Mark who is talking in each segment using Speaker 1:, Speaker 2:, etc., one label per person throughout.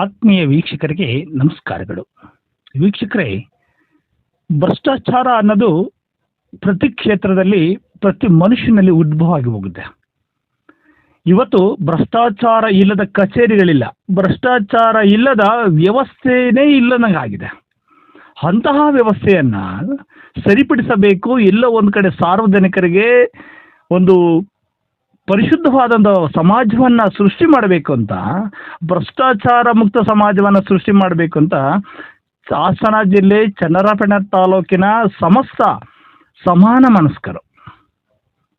Speaker 1: ಆತ್ಮೀಯ ವೀಕ್ಷಕರಿಗೆ ನಮಸ್ಕಾರಗಳು. ವೀಕ್ಷಕರೇ, ಭ್ರಷ್ಟಾಚಾರ ಅನ್ನೋದು ಪ್ರತಿ ಕ್ಷೇತ್ರದಲ್ಲಿ ಪ್ರತಿ ಮನುಷ್ಯನಲ್ಲಿ ಉದ್ಭವ ಆಗಿ ಹೋಗುತ್ತೆ. ಇವತ್ತು ಭ್ರಷ್ಟಾಚಾರ ಇಲ್ಲದ ಕಚೇರಿಗಳಿಲ್ಲ, ಭ್ರಷ್ಟಾಚಾರ ಇಲ್ಲದ ವ್ಯವಸ್ಥೆನೇ ಇಲ್ಲದಂಗಾಗಿದೆ. ಅಂತಹ ವ್ಯವಸ್ಥೆಯನ್ನು ಸರಿಪಡಿಸಬೇಕು. ಎಲ್ಲೋ ಒಂದು ಕಡೆ ಸಾರ್ವಜನಿಕರಿಗೆ ಒಂದು ಪರಿಶುದ್ಧವಾದಂಥ ಸಮಾಜವನ್ನು ಸೃಷ್ಟಿ ಮಾಡಬೇಕು ಅಂತ, ಭ್ರಷ್ಟಾಚಾರ ಮುಕ್ತ ಸಮಾಜವನ್ನು ಸೃಷ್ಟಿ ಮಾಡಬೇಕು ಅಂತ ಹಾಸನ ಜಿಲ್ಲೆ ಚನ್ನರಾಯಪಟ್ಟಣ ತಾಲೂಕಿನ ಸಮಸ್ತ ಸಮಾನ ಮನಸ್ಕರು,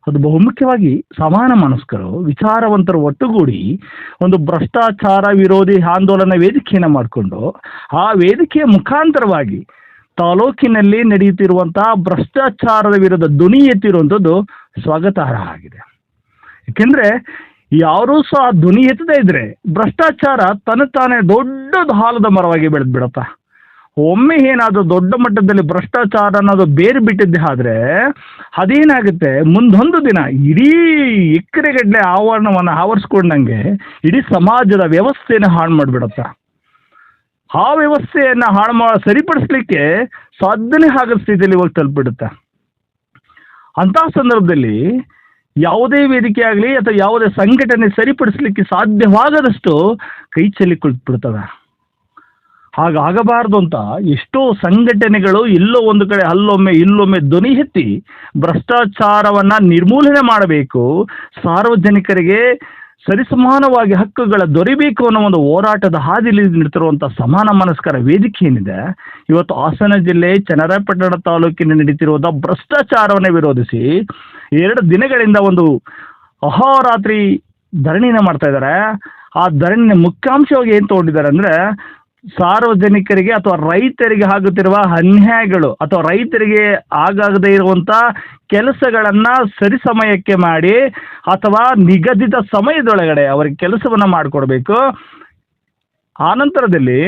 Speaker 1: ಅದು ಬಹುಮುಖ್ಯವಾಗಿ ಸಮಾನ ಮನಸ್ಕರು ವಿಚಾರವಂತರು ಒಟ್ಟುಗೂಡಿ ಒಂದು ಭ್ರಷ್ಟಾಚಾರ ವಿರೋಧಿ ಆಂದೋಲನ ವೇದಿಕೆಯನ್ನು ಮಾಡಿಕೊಂಡು ಆ ವೇದಿಕೆಯ ಮುಖಾಂತರವಾಗಿ ತಾಲೂಕಿನಲ್ಲಿ ನಡೆಯುತ್ತಿರುವಂತಹ ಭ್ರಷ್ಟಾಚಾರದ ವಿರುದ್ಧ ಧ್ವನಿ ಎತ್ತಿರುವಂಥದ್ದು ಸ್ವಾಗತಾರ್ಹ ಆಗಿದೆ. ಏಕೆಂದರೆ ಯಾರೂ ಸಹ ಧ್ವನಿ ಎತ್ತದೇ ಇದ್ರೆ ಭ್ರಷ್ಟಾಚಾರ ತಾನೇ ದೊಡ್ಡ ಹಾಲದ ಮರವಾಗಿ ಬೆಳೆದು ಬಿಡತ್ತ. ಒಮ್ಮೆ ಏನಾದರೂ ದೊಡ್ಡ ಮಟ್ಟದಲ್ಲಿ ಭ್ರಷ್ಟಾಚಾರ ಅನ್ನೋದು ಬೇರೆ ಬಿಟ್ಟಿದ್ದೆ ಆದರೆ ಅದೇನಾಗುತ್ತೆ, ಮುಂದೊಂದು ದಿನ ಇಡೀ ಎಕರೆಗಟ್ಟಲೆ ಆವರಣವನ್ನು ಆವರಿಸ್ಕೊಂಡಂಗೆ ಇಡೀ ಸಮಾಜದ ವ್ಯವಸ್ಥೆಯನ್ನು ಹಾಳು ಮಾಡಿಬಿಡತ್ತ. ಆ ವ್ಯವಸ್ಥೆಯನ್ನು ಸರಿಪಡಿಸ್ಲಿಕ್ಕೆ ಸಾಧ್ಯನೇ ಆಗದ ಸ್ಥಿತಿಯಲ್ಲಿ ಹೋಗಿ ತಲುಪಿಬಿಡುತ್ತೆ. ಅಂತಹ ಸಂದರ್ಭದಲ್ಲಿ ಯಾವುದೇ ವೇದಿಕೆ ಆಗಲಿ ಅಥವಾ ಯಾವುದೇ ಸಂಘಟನೆ ಸರಿಪಡಿಸಲಿಕ್ಕೆ ಸಾಧ್ಯವಾಗದಷ್ಟು ಕೈ ಚೆಲ್ಲಿ ಕುಳಿತುಬಿಡ್ತವೆ. ಹಾಗಾಗಬಾರ್ದು ಅಂತ ಎಷ್ಟೋ ಸಂಘಟನೆಗಳು ಎಲ್ಲೋ ಒಂದು ಕಡೆ ಅಲ್ಲೊಮ್ಮೆ ಇಲ್ಲೊಮ್ಮೆ ಧ್ವನಿ ಎತ್ತಿ ಭ್ರಷ್ಟಾಚಾರವನ್ನು ನಿರ್ಮೂಲನೆ ಮಾಡಬೇಕು, ಸಾರ್ವಜನಿಕರಿಗೆ ಸರಿಸಮಾನವಾಗಿ ಹಕ್ಕುಗಳ ದೊರೆಯಬೇಕು ಅನ್ನೋ ಒಂದು ಹೋರಾಟದ ಹಾದಿಯಲ್ಲಿ ನಿಂತಿರುವಂಥ ಸಮಾನ ಮನಸ್ಕರ ವೇದಿಕೆ ಏನಿದೆ, ಇವತ್ತು ಹಾಸನ ಜಿಲ್ಲೆ ಚನ್ನರಾಯಪಟ್ಟಣ ತಾಲೂಕಿನ ನಡೀತಿರುವಂಥ ಭ್ರಷ್ಟಾಚಾರವನ್ನು ವಿರೋಧಿಸಿ 2 ದಿನಗಳಿಂದ ಒಂದು ಅಹೋರಾತ್ರಿ ಧರಣಿನ ಮಾಡ್ತಾ ಇದ್ದಾರೆ. ಆ ಧರಣಿನ ಮುಖ್ಯಾಂಶವಾಗಿ ಏನು ತಗೊಂಡಿದ್ದಾರೆ ಅಂದರೆ, ಸಾರ್ವಜನಿಕರಿಗೆ ಅಥವಾ ರೈತರಿಗೆ ಆಗುತ್ತಿರುವ ಅನ್ಯಾಯಗಳು ಅಥವಾ ರೈತರಿಗೆ ಆಗಾಗದೇ ಇರುವಂಥ ಕೆಲಸಗಳನ್ನು ಸರಿ ಸಮಯಕ್ಕೆ ಮಾಡಿ ಅಥವಾ ನಿಗದಿತ ಸಮಯದೊಳಗಡೆ ಅವರಿಗೆ ಕೆಲಸವನ್ನು ಮಾಡಿಕೊಡ್ಬೇಕು. ಆನಂತರದಲ್ಲಿ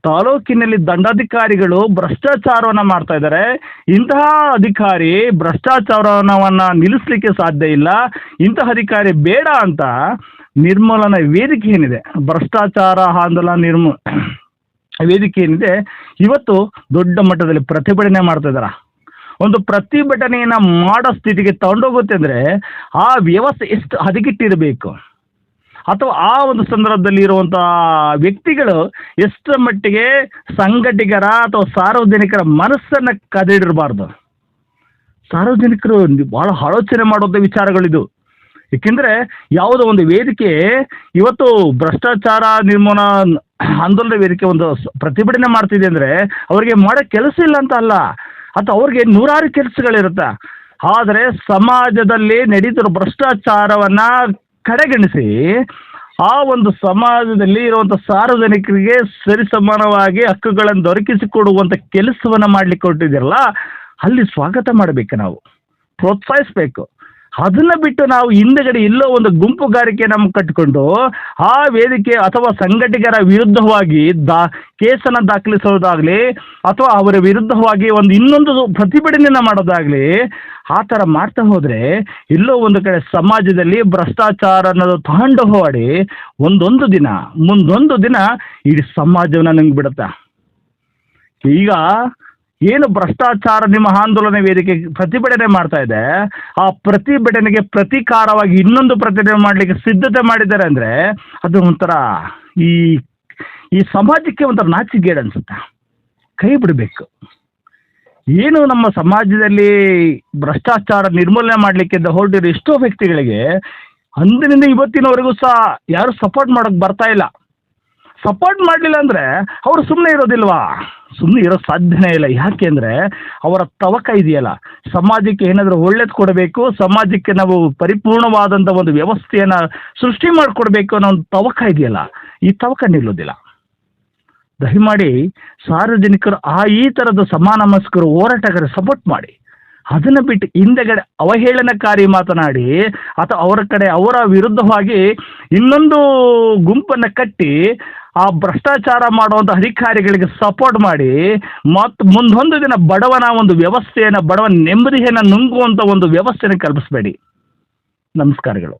Speaker 1: ತಾಲೂಕಿನಲ್ಲಿ ದಂಡಾಧಿಕಾರಿಗಳು ಭ್ರಷ್ಟಾಚಾರವನ್ನು ಮಾಡ್ತಾ ಇದ್ದಾರೆ. ಇಂತಹ ಅಧಿಕಾರಿ ಭ್ರಷ್ಟಾಚಾರವನ್ನು ನಿಲ್ಲಿಸಲಿಕ್ಕೆ ಸಾಧ್ಯ ಇಲ್ಲ, ಇಂತಹ ಅಧಿಕಾರಿ ಬೇಡ ಅಂತ ನಿರ್ಮೂಲನಾ ವೇದಿಕೆ ಏನಿದೆ, ಭ್ರಷ್ಟಾಚಾರ ಆಂದೋಲನ ವೇದಿಕೆ ಏನಿದೆ, ಇವತ್ತು ದೊಡ್ಡ ಮಟ್ಟದಲ್ಲಿ ಪ್ರತಿಭಟನೆ ಮಾಡ್ತಾ ಇದ್ದಾರೆ. ಒಂದು ಪ್ರತಿಭಟನೆಯನ್ನು ಮಾಡೋ ಸ್ಥಿತಿಗೆ ತಗೊಂಡೋಗುತ್ತೆ ಅಂದರೆ ಆ ವ್ಯವಸ್ಥೆ ಎಷ್ಟು ಹದಗೆಟ್ಟಿರಬೇಕು, ಅಥವಾ ಆ ಒಂದು ಸಂದರ್ಭದಲ್ಲಿ ಇರುವಂಥ ವ್ಯಕ್ತಿಗಳು ಎಷ್ಟರ ಮಟ್ಟಿಗೆ ಸಂಘಟಕರ ಅಥವಾ ಸಾರ್ವಜನಿಕರ ಮನಸ್ಸನ್ನು ಕದಿಡಿರಬಾರ್ದು. ಸಾರ್ವಜನಿಕರು ಭಾಳ ಆಲೋಚನೆ ಮಾಡೋದ ವಿಚಾರಗಳಿದು. ಏಕೆಂದರೆ ಯಾವುದೋ ಒಂದು ವೇದಿಕೆ ಇವತ್ತು ಭ್ರಷ್ಟಾಚಾರ ನಿರ್ಮೂಲನಾ ಆಂದೋಲನ ವೇದಿಕೆ ಒಂದು ಪ್ರತಿಭಟನೆ ಮಾಡ್ತಿದೆ ಅಂದರೆ ಅವರಿಗೆ ಮಾಡೋ ಕೆಲಸ ಇಲ್ಲ ಅಂತ ಅಲ್ಲ, ಅಥವಾ ಅವ್ರಿಗೆ ನೂರಾರು ಕೆಲಸಗಳಿರುತ್ತೆ. ಆದರೆ ಸಮಾಜದಲ್ಲಿ ನಡೀತಿರೋ ಭ್ರಷ್ಟಾಚಾರವನ್ನು ಕಡೆಗಣಿಸಿ ಆ ಒಂದು ಸಮಾಜದಲ್ಲಿ ಇರುವಂಥ ಸಾರ್ವಜನಿಕರಿಗೆ ಸರಿಸಮಾನವಾಗಿ ಹಕ್ಕುಗಳನ್ನು ದೊರಕಿಸಿಕೊಡುವಂಥ ಕೆಲಸವನ್ನು ಮಾಡಲಿಕ್ಕೆ ಹೊರಟಿದ್ದೀರಲ್ಲ, ಅಲ್ಲಿ ಸ್ವಾಗತ ಮಾಡಬೇಕು, ನಾವು ಪ್ರೋತ್ಸಾಹಿಸಬೇಕು. ಅದನ್ನು ಬಿಟ್ಟು ನಾವು ಹಿಂದೆಗಡೆ ಎಲ್ಲೋ ಒಂದು ಗುಂಪುಗಾರಿಕೆ ನಮ್ಗೆ ಕಟ್ಟಿಕೊಂಡು ಆ ವೇದಿಕೆ ಅಥವಾ ಸಂಘಟಕರ ವಿರುದ್ಧವಾಗಿ ಕೇಸನ್ನು ದಾಖಲಿಸೋದಾಗಲಿ ಅಥವಾ ಅವರ ವಿರುದ್ಧವಾಗಿ ಇನ್ನೊಂದು ಪ್ರತಿಭಟನೆಯನ್ನು ಮಾಡೋದಾಗಲಿ, ಆ ಥರ ಮಾಡ್ತಾ ಹೋದರೆ ಎಲ್ಲೋ ಒಂದು ಕಡೆ ಸಮಾಜದಲ್ಲಿ ಭ್ರಷ್ಟಾಚಾರ ಅನ್ನೋದು ತಾಂಡು ಹೋಡಿ ಮುಂದೊಂದು ದಿನ ಇಡೀ ಸಮಾಜವನ್ನು ನುಂಗಿಬಿಡುತ್ತೆ. ಈಗ ಏನು ಭ್ರಷ್ಟಾಚಾರ ನಿಮ್ಮ ಆಂದೋಲನ ವೇದಿಕೆ ಪ್ರತಿಭಟನೆ ಮಾಡ್ತಾ ಇದೆ, ಆ ಪ್ರತಿಭಟನೆಗೆ ಪ್ರತೀಕಾರವಾಗಿ ಇನ್ನೊಂದು ಪ್ರತಿಭಟನೆ ಮಾಡಲಿಕ್ಕೆ ಸಿದ್ಧತೆ ಮಾಡಿದ್ದಾರೆ ಅಂದರೆ ಅದು ಒಂಥರ ಈ ಸಮಾಜಕ್ಕೆ ಒಂಥರ ನಾಚಿಗೇಡು ಅನಿಸುತ್ತೆ. ಕೈ ಬಿಡಬೇಕು. ಏನು ನಮ್ಮ ಸಮಾಜದಲ್ಲಿ ಭ್ರಷ್ಟಾಚಾರ ನಿರ್ಮೂಲನೆ ಮಾಡಲಿಕ್ಕೆ ಹೊರಟಿರೋ ಎಷ್ಟೋ ವ್ಯಕ್ತಿಗಳಿಗೆ ಅಂದಿನಿಂದ ಇವತ್ತಿನವರೆಗೂ ಸಹ ಯಾರು ಸಪೋರ್ಟ್ ಮಾಡೋಕ್ಕೆ ಬರ್ತಾ ಇಲ್ಲ. ಸಪೋರ್ಟ್ ಮಾಡಲಿಲ್ಲ ಅಂದರೆ ಅವರು ಸುಮ್ಮನೆ ಇರೋದಿಲ್ವಾ? ಸುಮ್ಮನೆ ಇರೋ ಸಾಧ್ಯನೇ ಇಲ್ಲ. ಯಾಕೆಂದರೆ ಅವರ ತವಕ ಇದೆಯಲ್ಲ, ಸಮಾಜಕ್ಕೆ ಏನಾದರೂ ಒಳ್ಳೇದು ಕೊಡಬೇಕು, ಸಮಾಜಕ್ಕೆ ನಾವು ಪರಿಪೂರ್ಣವಾದಂಥ ಒಂದು ವ್ಯವಸ್ಥೆಯನ್ನು ಸೃಷ್ಟಿ ಮಾಡಿಕೊಡ್ಬೇಕು ಅನ್ನೋ ಒಂದು ತವಕ ಇದೆಯಲ್ಲ, ಈ ತವಕ ನಿಲ್ಲೋದಿಲ್ಲ. ದಯಮಾಡಿ ಸಾರ್ವಜನಿಕರು ಈ ಥರದ ಸಮಾನ ಮನಸ್ಕರು ಹೋರಾಟಗಾರ ಸಪೋರ್ಟ್ ಮಾಡಿ. ಅದನ್ನು ಬಿಟ್ಟು ಹಿಂದೆಗಡೆ ಅವಹೇಳನಕಾರಿ ಮಾತನಾಡಿ ಅಥವಾ ಅವರ ವಿರುದ್ಧವಾಗಿ ಇನ್ನೊಂದು ಗುಂಪನ್ನು ಕಟ್ಟಿ ಆ ಭ್ರಷ್ಟಾಚಾರ ಮಾಡುವಂಥ ಅಧಿಕಾರಿಗಳಿಗೆ ಸಪೋರ್ಟ್ ಮಾಡಿ ಮತ್ತು ಮುಂದೊಂದು ದಿನ ಬಡವನ ಒಂದು ವ್ಯವಸ್ಥೆಯನ್ನು, ಬಡವನ ನೆಮ್ಮದಿಯನ್ನು ನುಂಗುವಂಥ ಒಂದು ವ್ಯವಸ್ಥೆಯನ್ನು ಕಲ್ಪಿಸಬೇಡಿ. ನಮಸ್ಕಾರಗಳು.